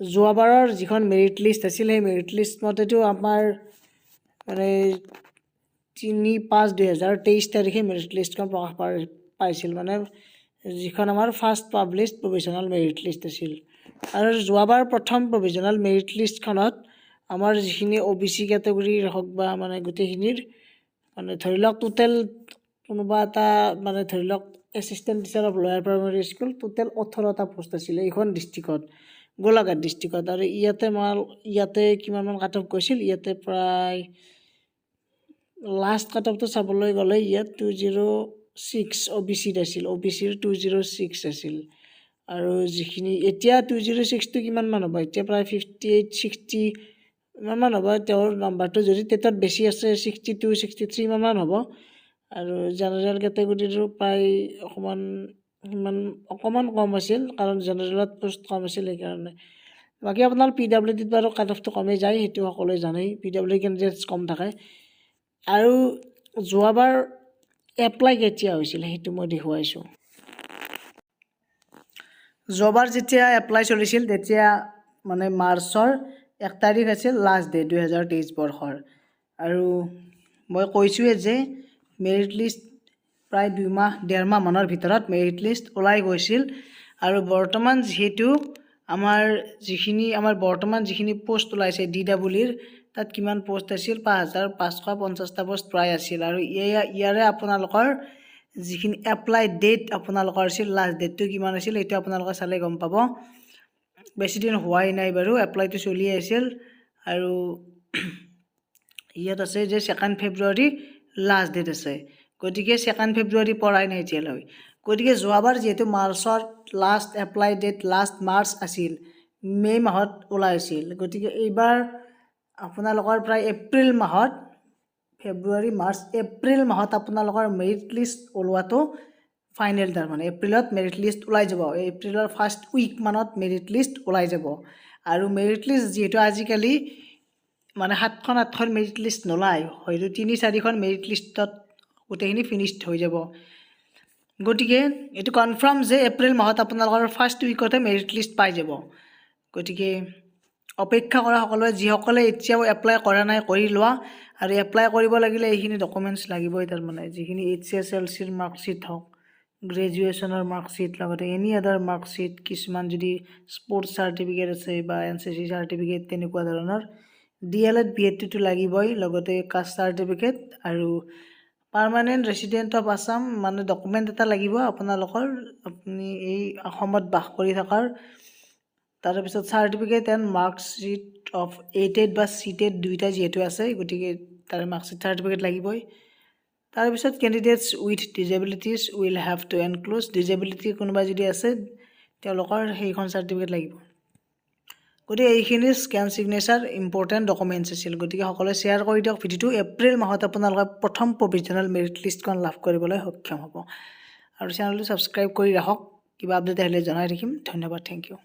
যোৱাবাৰৰ যিখন merit list আছিল সেই মেৰিট লিষ্ট মতেতো আমাৰ মানে 3/5/2023 তাৰিখে মেৰিট লিষ্টখন প্ৰকাশ পাইছিল মানে যিখন আমাৰ first published provisional merit list আছিল আৰু যোৱাবাৰ প্ৰথম প্ৰভিজনেল মেৰিট লিষ্টখনত আমাৰ যিখিনি OBC কেটেগৰীৰ হওক বা মানে গোটেইখিনিৰ মানে ধৰি লওক টোটেল কোনোবা এটা মানে ধৰি লওক এছিষ্টেণ্ট টিচাৰ অফ লোৱাৰ প্ৰাইমাৰী স্কুল টোটেল 18টা পোষ্ট আছিলে এইখন ডিষ্ট্ৰিক্টত গোলাঘাট ডিষ্ট্ৰিক্টত আৰু ইয়াতে কিমানমান কাট অফ গৈছিল ইয়াতে প্ৰায় লাষ্ট কাট অফটো চাবলৈ গ'লে ইয়াত 206 OBCত আছিল OBCৰ 206 আছিল আৰু যিখিনি এতিয়া 206টো কিমানমান হ'ব এতিয়া প্ৰায় 58-60 ইমানমান হ'ব তেওঁৰ নাম্বাৰটো যদি টেটত বেছি আছে 62-63 ইমানমান হ'ব আৰু জেনেৰেল কেটেগৰীৰো প্ৰায় অকণমান কম আছিল কাৰণ জেনেৰেলত পোষ্ট কম আছিল সেইকাৰণে বাকী আপোনাৰ PWDত বাৰু কাট অফটো কমেই যায় সেইটো সকলোৱে জানেই PWD কেণ্ডিডেটছ কম থাকে আৰু যোৱাবাৰ এপ্লাই কেতিয়া হৈছিল সেইটো মই দেখুৱাইছোঁ যোৱাবাৰ যেতিয়া এপ্লাই চলিছিল তেতিয়া মানে মাৰ্চৰ 1 তাৰিখ আছিল লাষ্ট ডে 2023 বৰ্ষৰ আৰু মই কৈছোঁৱে যে মেৰিট লিষ্ট প্ৰায় 2-1.5 মাহৰ ভিতৰত মেৰিট লিষ্ট ওলাই গৈছিল আৰু বৰ্তমান যিহেতু আমাৰ যিখিনি পোষ্ট ওলাইছে DWৰ তাত কিমান পোষ্ট আছিল 5,550টা পোষ্ট প্ৰায় আছিল আৰু ইয়াৰে আপোনালোকৰ যিখিনি এপ্লাই ডেট আপোনালোকৰ আছিল লাষ্ট ডেটটো কিমান আছিল এইটো আপোনালোকে চালে গম পাব বেছি দিন হোৱাই নাই বাৰু এপ্লাইটো চলি আছিল আৰু ইয়াত আছে যে 2 ফেব্ৰুৱাৰী লাষ্ট ডেট আছে গতিকে 2 ফেব্ৰুৱাৰী পৰাই নাই এতিয়ালৈ গতিকে যোৱাবাৰ যিহেতু মাৰ্চত last apply date last March আছিল মে মাহত ওলাইছিল গতিকে এইবাৰ আপোনালোকৰ প্ৰায় এপ্ৰিল মাহত ফেব্ৰুৱাৰী মাৰ্চ এপ্ৰিল মাহত আপোনালোকৰ মেৰিট লিষ্ট ওলোৱাটো ফাইনেল তাৰমানে এপ্ৰিলত মেৰিট লিষ্ট ওলাই যাব এপ্ৰিলৰ ফাৰ্ষ্ট উইক মানত মেৰিট লিষ্ট ওলাই যাব আৰু মেৰিট লিষ্ট যিহেতু আজিকালি মানে 7খন মেৰিট লিষ্ট নোলায় হয়তো 3-4খন মেৰিট লিষ্টত গোটেইখিনি ফিনিশ্ড হৈ যাব গতিকে এইটো কনফাৰ্ম যে এপ্ৰিল মাহত আপোনালোকৰ ফাৰ্ষ্ট উইকতে মেৰিট লিষ্ট পাই যাব গতিকে অপেক্ষা কৰা সকলোৱে যিসকলে এতিয়াও এপ্লাই কৰা নাই কৰি লোৱা আৰু এপ্লাই কৰিব লাগিলে এইখিনি ডকুমেণ্টছ লাগিবই তাৰমানে যিখিনি HSLCৰ মাৰ্কশ্বিট হওক গ্ৰেজুৱেশ্যনৰ মাৰ্কশ্বিট লগতে এনি আদাৰ মাৰ্কশ্বিট কিছুমান যদি স্পৰ্টছ চাৰ্টিফিকেট আছে বা NCC চাৰ্টিফিকেট তেনেকুৱা ধৰণৰ DLED BEdটো লাগিবই লগতে কাষ্ট চাৰ্টিফিকেট আৰু পাৰ্মানেণ্ট ৰেচিডেণ্ট অফ আছাম মানে ডকুমেণ্ট এটা লাগিব আপোনালোকৰ আপুনি এই অসমত বাস কৰি থকাৰ তাৰপিছত certificate and marksheet of 8th বা CTET দুইটা যিহেতু আছে গতিকে তাৰ মাৰ্কশ্বিট চাৰ্টিফিকেট লাগিবই তাৰপিছত candidates with disabilities will have to enclose disability কোনোবা যদি আছে তেওঁলোকৰ সেইখন চাৰ্টিফিকেট লাগিব গতিকে এইখিনি স্কেন ছিগনেচাৰ ইম্পৰ্টেণ্ট ডকুমেণ্টছ আছিল গতিকে সকলোৱে শ্বেয়াৰ কৰি দিয়ক ভিডিঅ'টো এপ্ৰিল মাহত আপোনালোকে প্ৰথম প্ৰভিজনেল মেৰিট লিষ্টখন লাভ কৰিবলৈ সক্ষম হ'ব আৰু চেনেলটো ছাবস্ক্ৰাইব কৰি ৰাখক কিবা আপডেট আহিলে জনাই থাকিম ধন্যবাদ থেংক ইউ